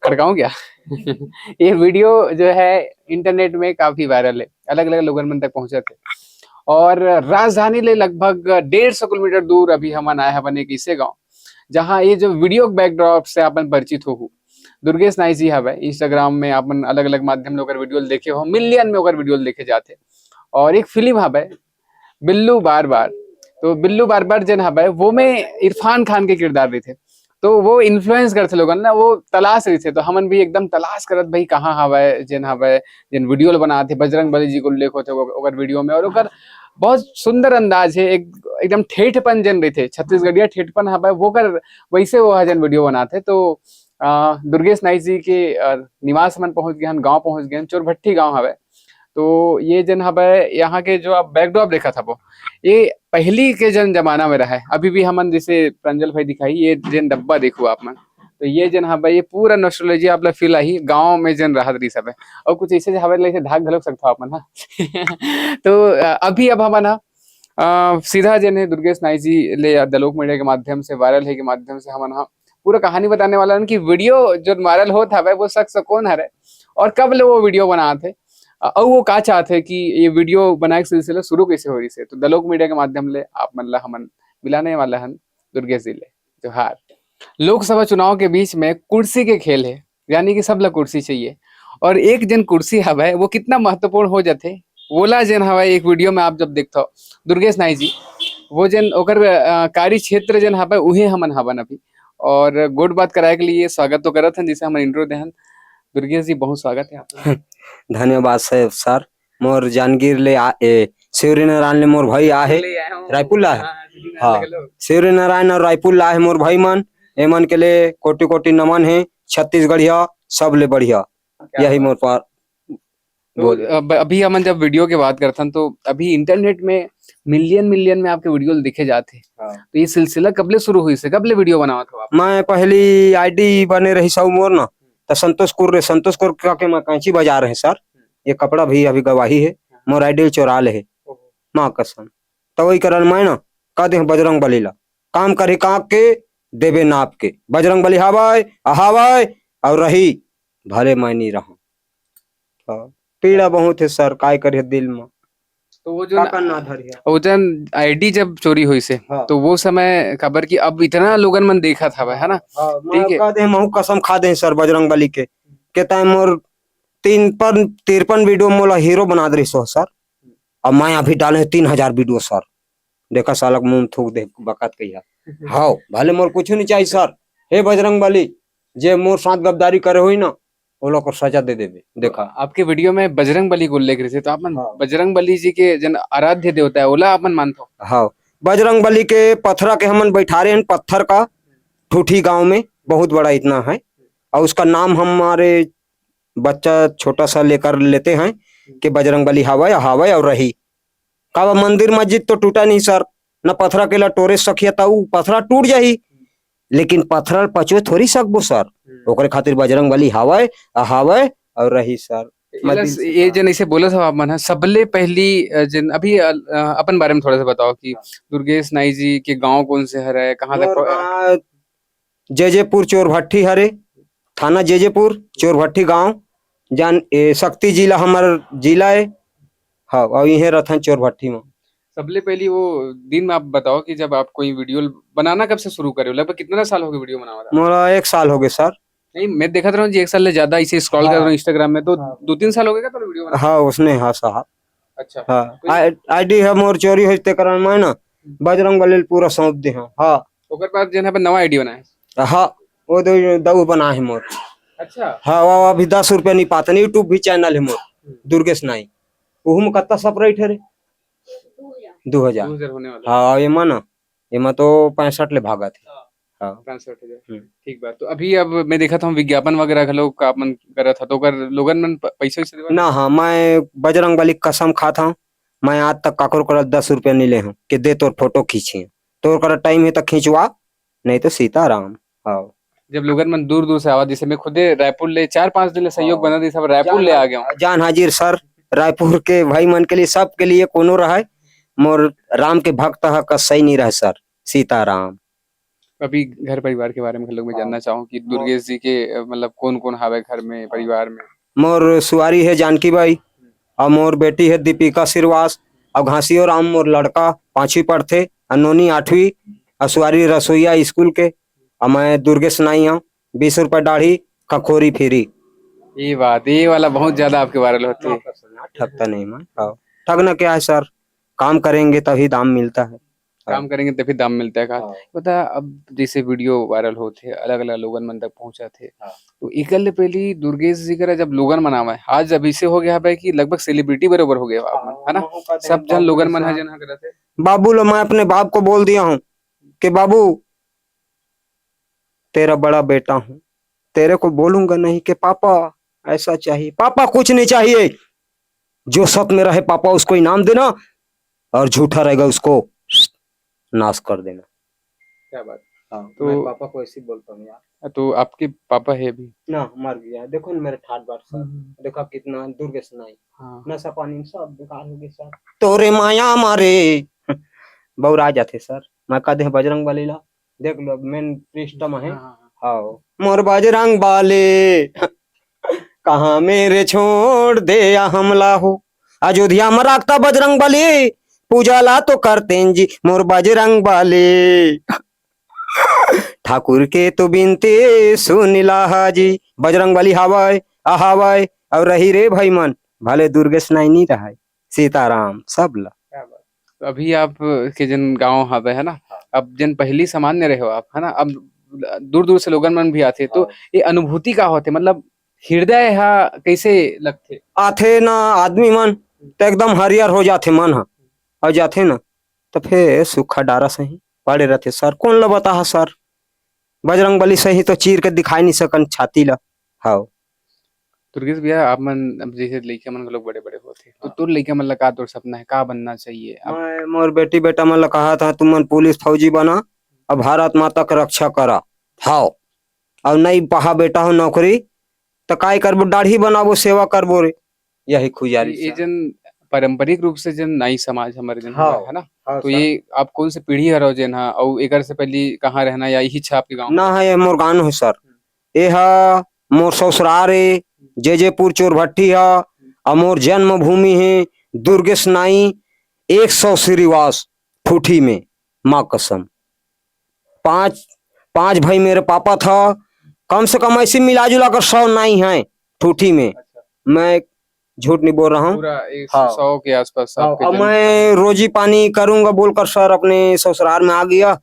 खड़काऊं क्या? ये वीडियो जो है इंटरनेट में काफी वायरल है, अलग अलग लोगों मन तक पहुंचे थे। और राजधानी ले लगभग 150 किलोमीटर दूर अभी हम आए हैं बने किसे गांव, जहाँ ये जो वीडियो बैकड्रॉप से अपन परिचित हो। दुर्गेश नाई जी हवे इंस्टाग्राम में अपन अलग अलग माध्यम में वीडियो देखे हो, मिलियन में वीडियो देखे जाते। और एक फिल्म हवे बिल्लू बार बार, तो बिल्लू बार बार जन हवे वो में इरफान खान के किरदार भी थे। तो वो इन्फ्लुएंस करते लोगन ना, वो तलाश रही थे, तो हमन भी एकदम तलाश करत भाई कहाँ हवे जन वीडियो बनाते बजरंग बली जी को उल्लेख होते ओकर वीडियो में। और ओकर बहुत सुंदर अंदाज है, एकदम ठेठपन जन रही थे, छत्तीसगढ़िया ठेठपन हवे वो कर वैसे वो जन वीडियो बनाते। तो दुर्गेश नाई जी के निवास मन पहुंच गए, गाँव पहुंच गए, चोरभट्टी गाँव हवे। तो ये जन हवे यहाँ के जो आप बैकड्रॉप देखा था वो ये पहली के जन जमाना में रहा है। अभी भी हमन जैसे प्रंजल भाई दिखाई ये जन डब्बा देखो आप मन, तो ये जन हवे ये पूरा नॉस्टैल्जिया आप फील आई गांव में जन रहा रही सब है। और कुछ ऐसे हवे ऐसे धाक घलोक सकता आप मन हाँ। तो अभी अब हम ना सीधा जन है दुर्गेश नाई जी ले दलोक मीडिया के माध्यम से वायरल है के माध्यम से हम हाँ पूरा कहानी बताने वाला कि वीडियो जो वायरल होता है वो शख्स कौन है और कब ले वो वीडियो बनाते और वो का चाहते कि ये वीडियो बनाए सिलसिला शुरू कैसे हो रही से। तो दलोक मीडिया के माध्यम ले आप मन हमन मिलाने वाला हन दुर्गेश जी ले जोहार। लोकसभा चुनाव के बीच में कुर्सी के खेल है, यानी कि सब लोग कुर्सी चाहिए और एक जन कुर्सी हवा वो कितना महत्वपूर्ण हो जाते बोला जन हवा। एक वीडियो में आप जब देखते हो दुर्गेश नाई जी वो जन ओकर कार्य क्षेत्र जन हवा उहे हमन हवन अभी। और गुड बात कराए के लिए स्वागत तो करत हन, जिसे हम इंट्रो देहन। दुर्गेश जी बहुत स्वागत है आपका। धन्यवाद सर। मोर जानगीर ले शिवरी नारायण ले मोर भाई आहे रायपुर ला है। हाँ शिवरी नारायण और रायपुर ला है मोर भाई मन, एमन के लिए कोटि कोटि नमन है। छत्तीसगढ़िया सब ले बढ़िया यही मोर पार। तो अभी हम जब वीडियो की बात करते हैं तो अभी इंटरनेट में मिलियन में आपके वीडियो दिखे जाते हैं। हाँ। तो ये सिलसिला कब ले शुरू हुई से, कब ले वीडियो बनावा था आप? मैं पहली आईडी बने रही सौ मोर ना, तो संतोष कुर का के मैं कांची बाजार है सर। ये कपड़ा भी अभी गवाही है मोर आईडी चोरा ले है माँ कसम। तो वही करल मैं ना कह दे बजरंग बली ला काम करे काक के देवे नाप के बजरंग बली हवाए हवाए और रही भले मैं नहीं रहा। पीड़ा बहुत है सर, काय करे दिल में। तो वो जो आईडी जब चोरी हुई से हाँ। तो वो समय खबर की अब इतना लोगन मन देखा था है ना। ठीक है कसम खा दे सर बजरंग बली के कहता मोर 53 वीडियो मोला हीरो बना दे सो सर। अब मैं अभी डाले 3000 वीडियो सर। देखा सालक मुंह थूक दे बकत कहिया हाँ भले मोर कुछ नहीं चाहिए सर। हे बजरंग बली जे मोर साथ गद्दारी करे हुई ना वो लोग को सजा दे देवे। देखा आपके वीडियो में बजरंग बली को उल्लेख रहे थे, तो आप हाँ। बजरंग बली जी के जन आराध्य देवता है ओला आप मानते हो? हाँ बजरंग बली के पत्थरा के हमन बैठा रहे हैं, पत्थर का ठूठी गांव में बहुत बड़ा इतना है और उसका नाम हमारे बच्चा छोटा सा लेकर लेते हैं कि बजरंग बली हवा और रही। का मंदिर मस्जिद तो टूटा नहीं सर, न पत्थरा के ला टोरे सखिया ताऊ पत्थरा टूट जाही, लेकिन पत्थर पचो थोड़ी सकबो सर। ओकरे खातिर बजरंग बली हवाए और रही सर। ये जन इसे बोला था आप मन सबले पहली जन अभी अपन बारे में थोड़ा सा बताओ कि दुर्गेश नाई जी के गांव कौन से हरे, कहाँ तक? जेजेपुर चोरभट्टी हरे, थाना जेजेपुर चोरभट्टी गांव जान शक्ति जिला हमार जिला है। हाँ और यही रहता चोरभट्टी में। सबले पहली वो दिन में आप बताओ कि जब आप कोई वीडियो बनाना कब से शुरू करे, लगभग कितना साल हो गए वीडियो बनावा था? मोला 1 साल हो गए सर। नहीं मैं देखा था जी 1 साल से ज्यादा इसे स्क्रॉल कर रहा हूँ इंस्टाग्राम में, तो 2-3 साल हो गए तो वीडियो बना। हाँ उसने हाँ साहब। अच्छा हाँ आईडी है मोर चोरी होते कारण मैं ना बजरंग बली पूरा सौंप दे। हाँ ओकर बाद जन है नवा आईडी बनाए। हाँ वो दो बना है मोर। अच्छा हाँ वो अभी 10 रुपया नहीं पाते, यूट्यूब भी चैनल है मोर दुर्गेश नाई, वो में कत्ता सपरेट है रे 2000 होने वाला। हाँ ये तो 65 ले भागा थे। हाँ 65,000 ठीक बात। तो अभी अब मैं देखा था विज्ञापन वगैरह लोग का मन करा था, तो कर लोगन मन पैसे से ना। हाँ मैं बजरंग बली कसम खाता हूँ, मैं आज तक काकरो कर 10 रुपया नहीं ले हूँ कि दे तोर फोटो खींचे, तोर कर टाइम है तो खींचवा, नहीं तो सीताराम। हाँ जब लोगन मन दूर दूर से आवा, जैसे मैं खुद रायपुर ले 4-5 दिन सहयोग बना दी, सब रायपुर ले आ गया जान हाजिर सर। रायपुर के भाई मन के लिए सब के लिए कोनो रहा मोर राम के भक्त का सही नहीं रहे सर। सीताराम अभी घर परिवार के बारे में लोग मैं जानना चाहूँ कि दुर्गेश जी के मतलब कौन कौन हावे घर में परिवार में। मोर सुआरी है जानकी बाई और मोर बेटी है दीपिका सिरवास और घासी और राम मोर लड़का 5वीं पढ़ते और नोनी 8वीं और सुआरी रसोईया स्कूल के और मैं दुर्गेश नाई हूँ 20 रुपये दाढ़ी खखोरी फिरी। ये बात ये वाला बहुत ज्यादा आपके वायरल होते हैं। ठगता नहीं मैं। हाँ, ठगना क्या है सर, काम करेंगे तभी दाम मिलता है। काम करेंगे तभी दाम मिलता है। हाँ। पता अब जैसे वीडियो वायरल होते अलग अलग लोगन मन तक पहुंचा थे हाँ। तो इकल पहली दुर्गेश जी का जब लोगन मनावा है आज अभी से हो गया है कि लगभग सेलिब्रिटी बराबर हो गया आप मन, है ना। सब जन लोगन मन है जन हाँ करत है। बाबू लो मैं अपने बाप को बोल दिया हूँ कि बाबू तेरा बड़ा बेटा हूँ, तेरे को बोलूंगा नहीं कि पापा ऐसा चाहिए, पापा कुछ नहीं चाहिए, जो सत में रहे पापा उसको इनाम देना और झूठा रहेगा उसको नाश कर देना। क्या बात। हाँ, तो मैं पापा को ऐसे बोलता हूँ यार। तो आपके पापा है भी ना मर गया, देखो ना मेरे ठाट बाट सर, देखो कितना दुर्गेश नाई हाँ। नशा पानी सब बेकार हो गया सर। तोरे माया मारे बौरा जाते सर, मैं कह दे बजरंग बली ला देख लो मेन पृष्ठम है। हाँ मोर बजरंग बाले कहाँ मेरे छोड़ दे या हमला हो, अयोध्या में रखता बजरंग बली पूजा ला तो करते जी मोर बजरंग बाले ठाकुर के तो बिनते सुनिला हाजी बजरंग बली हवाय अहावाय और रही रे भाई मन भले दुर्गेश नाई नहीं रहा सीताराम सब ला। तो अभी आप के जन गांव हवे है ना, अब जन पहली सामान्य रहे हो आप है ना, अब दूर दूर से लोगन मन भी आते तो ये अनुभूति का होते मतलब हृदय हा कैसे लगते आथे ना आदमी मन तो एकदम हरियर हो जाते मन हा और जाते ना तो फिर सूखा डारा सही पड़े रहते सर, कौन ला बता है सर, बजरंग बली सही तो चीर के दिखाई नहीं सकन छाती ला। हाँ दुर्गेश भैया आप मन अब जैसे लड़के मन के लोग बड़े बड़े होते तो तुर लड़के मन ला का तोर सपना है का बनना चाहिए अब। मैं मोर बेटी बेटा मन ला कहा था तुम मन पुलिस फौजी बना और भारत माता का रक्षा करा। हाँ और नहीं पहा बेटा हो नौकरी तो काय करबो दाढ़ी बनाबो सेवा करबो रे, यही खुजारी ये जन पारंपरिक रूप से जन नाई समाज हमारे जन हाँ, है ना। हाँ तो सर। ये आप कौन से पीढ़ी हरो जन हा और एकर से पहले कहाँ रहना या यही छा आपके गांव ना है ये मोर गान हो सर, ये हा मोर ससुराल है जयपुर चोरभट्टी हा और मोर जन्म भूमि है दुर्गेश नाई 100 श्रीवास ठूठी में माँ कसम। पांच भाई मेरे पापा था, कम से कम ऐसे मिला जुला कर 100 नाई है ठूठी में। मैं झूठ नहीं बोल रहा हूँ, पूरा हाँ 100 के आसपास हाँ, आपके अब जन। मैं रोजी पानी करूंगा बोलकर सर अपने ससुराल में आ गया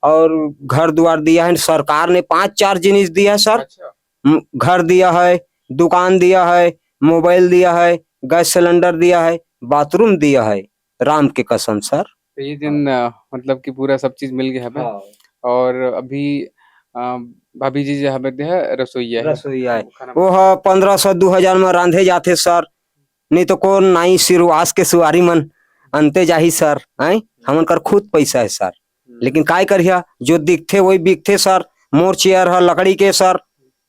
और घर द्वार दिया है सरकार ने 5-4 जिनिस दिया है सर। अच्छा घर दिया है, दुकान दिया है, मोबाइल दिया है, गैस सिलेंडर दिया है, बाथरूम दिया है, राम के कसम सर। तो ये दिन मतलब कि पूरा सब चीज मिल गया है। और अभी भाभी जी जो है रसोईया है रसोईया है वो है 1500-2000 में रांधे जाते सर, नहीं तो कौन नाई सिरवास के सुआरी मन अंते जाही सर हैं, हमन कर खुद पैसा है सर, लेकिन काय करिया जो दिखते वही बिकते सर। मोर चेयर है लकड़ी के सर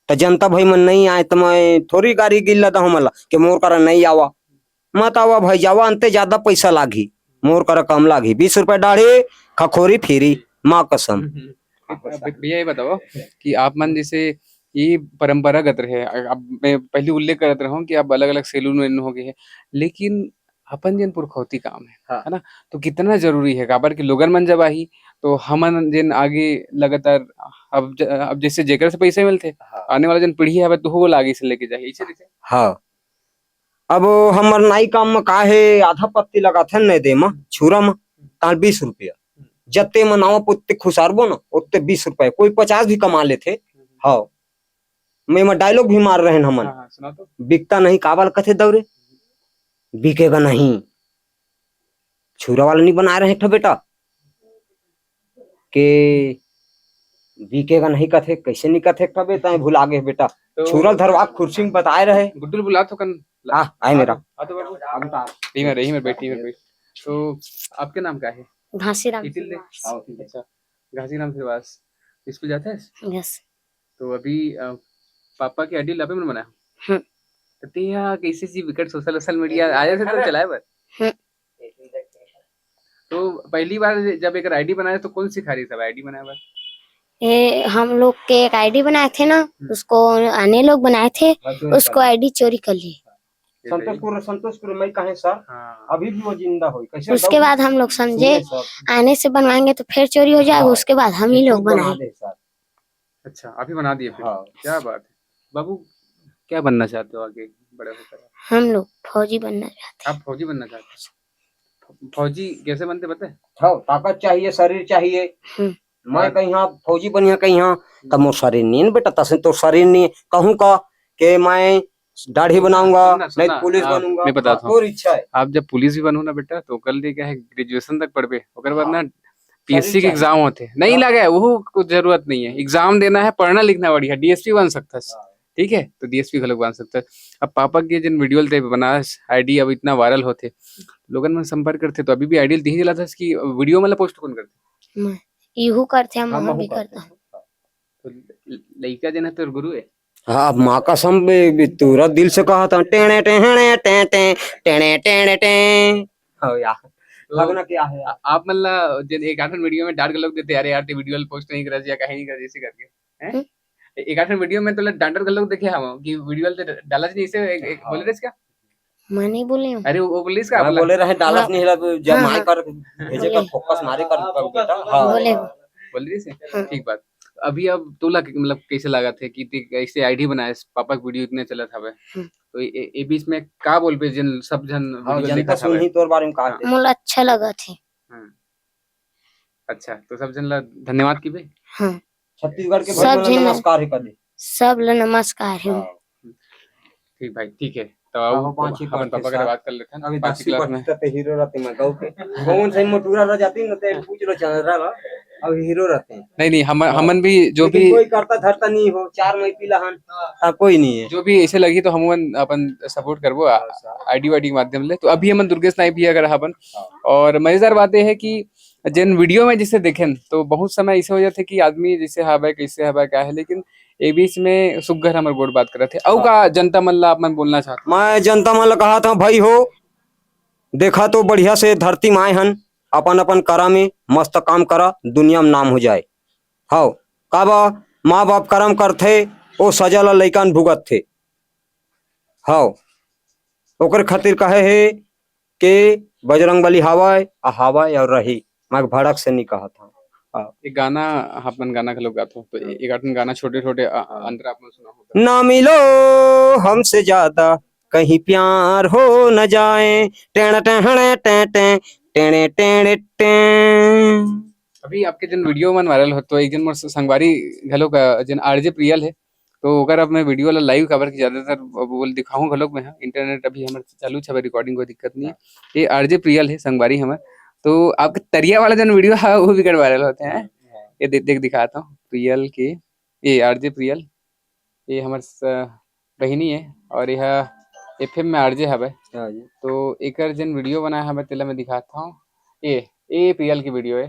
तो जनता भाई मन नहीं आए तो मैं थोड़ी गाड़ी गिल्ला था हमला कि मोर करा नहीं आवा, मत आवा भाई जावा अंते ज्यादा पैसा लागी मोर करा कम लागी 20 रुपए दाढ़ी खखोरी फिरी माँ कसम। भैया ये बताओ कि आप मन जैसे ये परंपरागत रहे अब मैं पहले उल्लेख करत रहा हूँ कि अब अलग अलग सैलून वेलून हो गए हैं लेकिन अपन जन पुरखौती काम है ना, तो कितना जरूरी है काबर कि लोगन मन जब आई तो हमन जन आगे लगातार अब जैसे जेकर से पैसे मिलते आने वाला जन पीढ़ी है तो वो आगे से लेके जाए ऐसे जैसे। हाँ अब हमर नाई काम में का है आधा पत्ती लगाथे नहीं दे मा छुरा में ताल 20 रुपया जत्ते मनावा पुत्ते खुसारबो ना उतने 20 रुपए कोई 50 भी कमा लेते। हाँ मैं डायलॉग भी मार रहे हैं हमन, सुना तो बिकता नहीं काबल कथे दौरे बिकेगा नहीं, छुरा वाला नहीं बना रहे हैं बेटा के बिकेगा नहीं कथे कैसे नहीं कथे बेटा भुला गए बेटा तो छुरा धरवा कुर्सी में बताए रहे गुड्डू बुला तो कन आए मेरा तो बाबू रही में बैठी तो आपके नाम क्या है। घासीराम अच्छा घासीराम श्रीवास स्कूल जाते हैं। यस तो अभी पापा की आईडी लापे में बनाया तो तेरा कैसे सी विकेट सोशल मीडिया आया थे तो चलाए बर तो पहली बार जब एक आईडी बनाया तो कौन सिखा रही सब आईडी बनाया बर। ये हम लोग के एक आईडी बनाए थे ना, उसको अन्य लोग बनाए थे, उसको आईडी चोरी कर लिए। संतोषपुर में कहे सर हाँ। अभी भी वो जिंदा हो कैसे उसके बाद हम लोग समझे आने से बनवाएंगे तो फिर चोरी हो जाएगा, उसके बाद हम ही लोग बनाए। अच्छा आप ही बना दिए फिर? हाँ। क्या बात है। बाबू क्या बनना चाहते हो आगे बड़े होकर? हम लोग फौजी बनना चाहते आप फौजी बनना चाहते हो? फौजी कैसे बनते पता है? हाँ, ताकत चाहिए, शरीर चाहिए। हैं। मैं कहीं हाँ फौजी बनिया कहीं हाँ तब मोर शरीर नहीं है बेटा, तसे तो शरीर नहीं कहूँ का कि मैं दाढ़ी बनाऊंगा सुनना, नहीं सुनना, तो पुलिस आप- बनूंगा। मैं बताता हूँ। और इच्छा है आप जब पुलिस भी बनो ना बेटा तो कल दे क्या है ग्रेजुएशन तक पढ़ पे ओकर बाद ना हाँ। पीएससी के चाहिए। एग्जाम होते नहीं हाँ। लगा है वो कुछ जरूरत नहीं है, एग्जाम देना है, पढ़ना लिखना बढ़िया, डीएसपी बन सकता है। ठीक है तो डीएसपी का लोग बन सकता है। अब पापा के जिन वीडियो थे बनारस आईडी अब इतना वायरल होते लोगन में संपर्क करते तो अभी भी आइडियल नहीं चला था इसकी वीडियो मतलब पोस्ट कौन करते? मैं इहू करते हम हाँ, वहाँ महू भी करते करता हूँ। तो लड़का जन है तो गुरु है। हाँ माँ कसम पूरा दिल से कहा था टेणे टेणे टें टें टेणे टेणे टें। हाँ यार लगना क्या है यार। आप मतलब जिन एक आठ वीडियो में डांट के लोग देते अरे यार ते वीडियो पोस्ट नहीं करा या कहीं नहीं कर जैसे करके हैं एक आठ वीडियो में तो डांटर के लोग देखे हम कि वीडियो डाला नहीं इसे एक बोले रे इसका मैं नहीं बोली हूँ। अरे वो पुलिस का मैं बोले रहे डालत नहीं है जब हाँ, मार हाँ। कर भेजे कर फोकस मारे कर बेटा। हाँ बोले बोल रही से ठीक बात। अभी अब तोला मतलब कैसे लगा थे कि कैसे आईडी बनाए पापा का वीडियो इतने चला था भाई तो ये बीच में का बोल पे जन सब जन हाँ वीडियो जनता देखा था सुन ही तोर बारे में कहा हाँ। मुझे अच्छा लगा थे। अच्छा तो सब जन ला धन्यवाद की भाई। हाँ छत्तीसगढ़ के सब भाई जन नमस्कार ही कर दे। सब ला नमस्कार है। ठीक भाई ठीक है तो हाँ, अब पाँच ही अपन पढ़ते पापा साथ। के बात कर लेते हैं अभी पांचवी 10वीं क्लास में पढ़ते थे हीरो रहते मैं गाँव के कौन सही मोटूरा रह जाती न तो पूछ लो चल रहा अब हीरो रहते हैं। नहीं हमन भी जो लेकिन भी कोई करता धरता नहीं हो चार मई पिलाहन कोई नहीं है जो भी ऐसे लगी तो हम अपन सपोर्ट करबो आईडी वाईडी के माध्यम ले तो अभी हमन दुर्गेश नाइक भी अगर अपन और मजेदार बात यह है कि जिन वीडियो में जिसे देखें तो बहुत समय ऐसे हो जाते कि आदमी जैसे हवा कैसे हवा क्या है लेकिन ए बीच में सुग्घर हमर गोड़ बात कर रहे थे औ का जनता मन ला अपन बोलना चाहते मैं जनता मन कहा था भाई हो देखा तो बढ़िया से धरती माए हन अपन अपन करा में मस्त काम करा दुनिया में नाम हो जाए। हाँ काबा माँ बाप कर्म करथे वो सजा ला लइकन भुगत थे। हाँ ओकर खातिर कहे है कि बजरंगबली हवाए हवाए और रही मैं भड़क से नहीं कहा था। एक गाना अपन गाना का लोग गाते हो तो एक आठ गाना छोटे छोटे अंतर आपने सुना होगा ना मिलो हमसे ज्यादा कहीं प्यार हो न जाए टेण टेणे टें टें टेणे टेणे टें। अभी आपके जन वीडियो मन वायरल हो तो एक जन मोर संगवारी घलो का जन आरजे प्रियल है तो अगर अब मैं वीडियो ला लाइव कवर की ज्यादातर बोल दिखाऊं घलोक में इंटरनेट अभी हमारे चालू छे रिकॉर्डिंग कोई दिक्कत नहीं है। ये आरजे प्रियल है संगवारी हमारे तो आपके तरिया वाला जन वीडियो है वो भी कर वायरल होते हैं। ये देख दिखाता हूँ प्रियल के ये आरजे प्रियल ये हमारे बहिनी है और यह एफएम में आरजे हवे तो एकर जन वीडियो बनाया हवे तेला मैं दिखाता हूँ। ये प्रियल की वीडियो है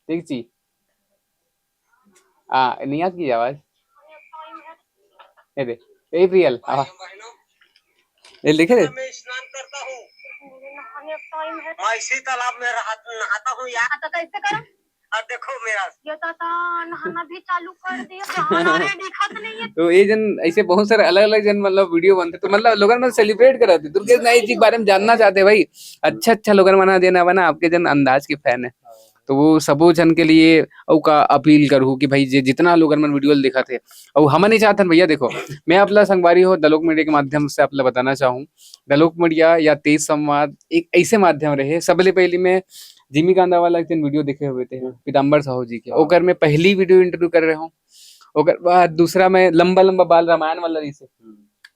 ठीक जी नहीं आती आवाज ये दे ए प्रियल ये लिखे दे मैं स्नान करता हूँ मैं इसी तालाब में नहाता हूँ यार तो कैसे करूं? अब देखो मेरा ये तो नहाना भी चालू कर दिया नहाना रे दिखत नहीं है। तो ये जन ऐसे बहुत सारे अलग अलग जन मतलब वीडियो बनते तो मतलब लोगन में सेलिब्रेट कराते दुर्गेश नाइक जी के बारे में जानना चाहते भाई अच्छा लोगन बना देना बना आपके जन अंदाज के फैन है तो वो सबो जन के लिए औ का अपील करूँ कि भाई जितना लोगन मन वीडियो दिखा थे और हम नहीं चाहते भैया देखो मैं अपना संगवारी हो दलोक मीडिया के माध्यम से आपला बताना चाहूँ दलोक मीडिया या तेज संवाद एक ऐसे माध्यम रहे सबले पहले में जिमी कांदा वाला एक दिन वीडियो देखे हुए थे पीताम्बर साहू जी के ओकर में पहली वीडियो इंटरव्यू कर रहे हूँ ओकर बाद दूसरा में लंबा बाल रामायण वाला जैसे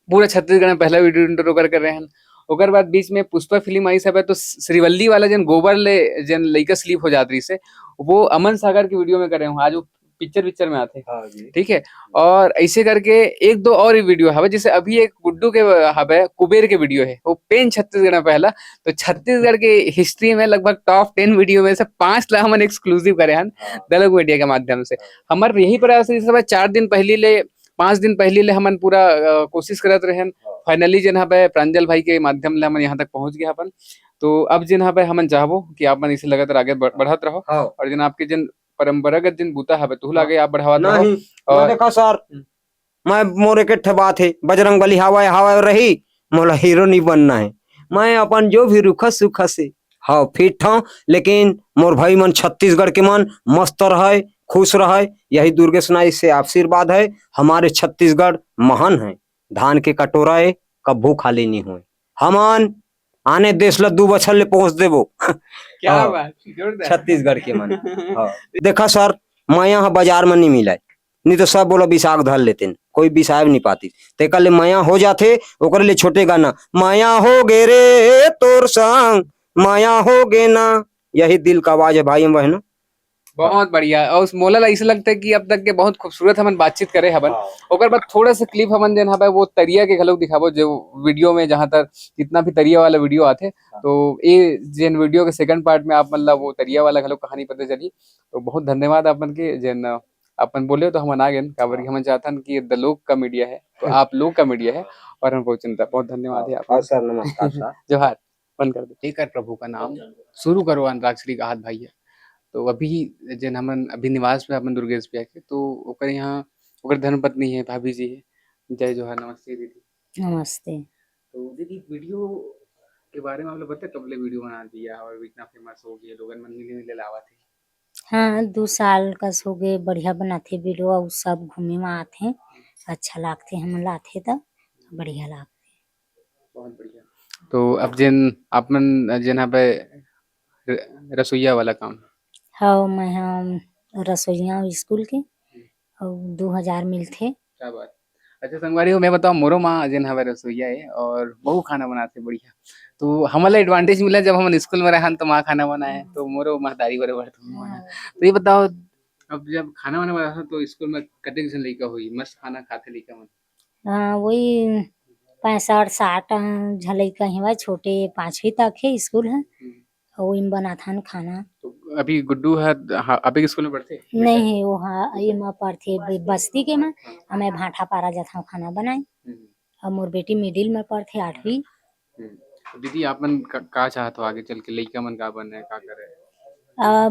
पूरा छत्तीसगढ़ में पहला वीडियो इंटरव्यू कर रहे हैं ओकर बाद बीच में पुष्पा फिल्म आई सब है तो श्रीवल्ली वाला जन गोबर ले जन लइका स्लीप हो जाती से वो अमन सागर की वीडियो में कर रहे हूँ आज वो पिक्चर में आते ठीक है और ऐसे करके एक दो और वीडियो है जैसे अभी एक गुड्डू के हवे कुबेर के वीडियो है वो पेन छत्तीसगढ़ में पहला तो छत्तीसगढ़ के हिस्ट्री में लगभग टॉप 10 वीडियो में से 5 ला हम एक्सक्लूसिव करे हैं दलोक मीडिया के माध्यम से हमारे यही प्रयास है 4 दिन पहले ले 5 दिन पहले ले हमन पूरा कोशिश करत रहे फाइनली जन है प्रांजल भाई के माध्यम ले हम यहाँ तक पहुंच गया अपन तो अब जिन है हमन चाहबो कि आप मन इसे लगातार आगे बढ़त रहो और जन आपके जन परंपरागत जिन बूता हवे तुह लागे आप बढ़ावा दो नहीं और- मैं देखा सर मैं मोरे के ठे बात है बजरंग बली हवा हवा रही मोला हीरो नहीं बनना है। मैं अपन जो भी रुखा सुखा से हाँ फिट हूँ लेकिन मोर भाई मन छत्तीसगढ़ के मन मस्त रहे खुश रहे यही दुर्गेश नाई से आशीर्वाद है। हमारे छत्तीसगढ़ महान है धान के कटोरा है कब्बू खाली नहीं हुए हमन आने देश ला 2 बछर ले पहुंच देबो क्या हाँ। बात जोरदार छत्तीसगढ़ के मन हाँ। देखा सर माया ह बाजार में नहीं मिला नहीं तो सब बोला विशाख धर लेते कोई विसाब नहीं पाती तेकर ले माया हो जाते ओकर ले छोटे गाना माया हो गे रे तोर संग माया हो गे ना यही दिल का आवाज है भाई बहनों। बहुत बढ़िया और उस मोला ला ऐसा लगता है कि अब तक के बहुत खूबसूरत हमन बातचीत करे हवन ओकर बाद थोड़ा सा क्लिप हमन जन हवे वो तरिया के घलोक दिखाबो जो वीडियो में जहां तक जितना भी तरिया वाला वीडियो आथे तो ये जन वीडियो के सेकंड पार्ट में आप मतलब वो तरिया वाला घलोक कहानी पता चली तो बहुत धन्यवाद अपन के जन अपन बोले तो हमन आ गए काबर कि हमन चाहतन कि द लोग का मीडिया है तो आप लोग का मीडिया है और हम बहुत चिंता बहुत धन्यवाद है आपका सर नमस्कार सर जोहार बंद कर दो लेकर प्रभु का नाम शुरू करो अनुराग का हाथ भाई है तो अभी जन हमन अभी निवास में अपन दुर्गेश पे आके तो ओकर यहाँ ओकर धर्मपत्नी है भाभी जी है जय जोहार नमस्ते दीदी नमस्ते। तो दीदी वीडियो के बारे में आप लोग बता कब ले वीडियो बना दिया और इतना फेमस हो गया लोगन मन मिले मिले लावा थे हाँ 2 साल कस हो गए बढ़िया बनाथे वीडियो अउ सब घूमे में आथे अच्छा लागथे हमन ला आथे त बढ़िया लागथे। बहुत बढ़िया तो अब जिन आपन जिन यहाँ पे रसोईया वाला काम हाँ मैं हम रसोइया स्कूल के और 2000 मिलथे। क्या बात अच्छा संगवारी हो मैं बताऊं मोरो माँ जिन हवे रसोईया है और बहु खाना बनाते बढ़िया तो हमला एडवांटेज मिला जब हम स्कूल में रहन तो माँ खाना बनाए तो मोरो महदारी बराबर तो ये बताओ अब जब खाना वाना बना तो स्कूल में कते जन लइका हुई मस्त खाना खाते लइका मन हाँ वही 65-60 झलई का हेवा छोटे 5वीं तक है स्कूल है और वही बनाथन खाना तो अभी गुड्डू है हाँ, अभी के स्कूल में पढ़ते नहीं है वो हाँ ये में पढ़थे बस्ती के में मैं भाठा पारा जाथा खाना बनाए और मोर बेटी मिडिल में पढ़थे 8वीं। तो दीदी आप मन का चाहत हो आगे चल के लइका मन का बने का करे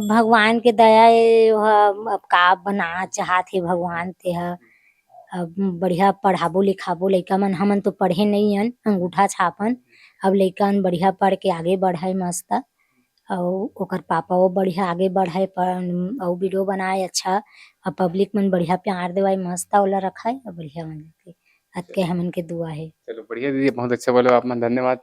भगवान के दया है अब का बना चाहत हे भगवान ते ह अब बढ़िया पढ़ाबो लिखाबो लइका मन हमन तो पढ़े नहीं हन अंगूठा छापन अब लइका मन बढ़िया पढ़ के आगे बढ़ाए मस्त और ओकर पापा वो बढ़िया आगे बढ़ाए और वीडियो बनाए अच्छा और पब्लिक मन बढ़िया प्यार देवाए मस्त ओला रखाए और बढ़िया बन के अत के हमन के दुआ है। चलो बढ़िया दीदी बहुत अच्छा बोलो आप मन धन्यवाद।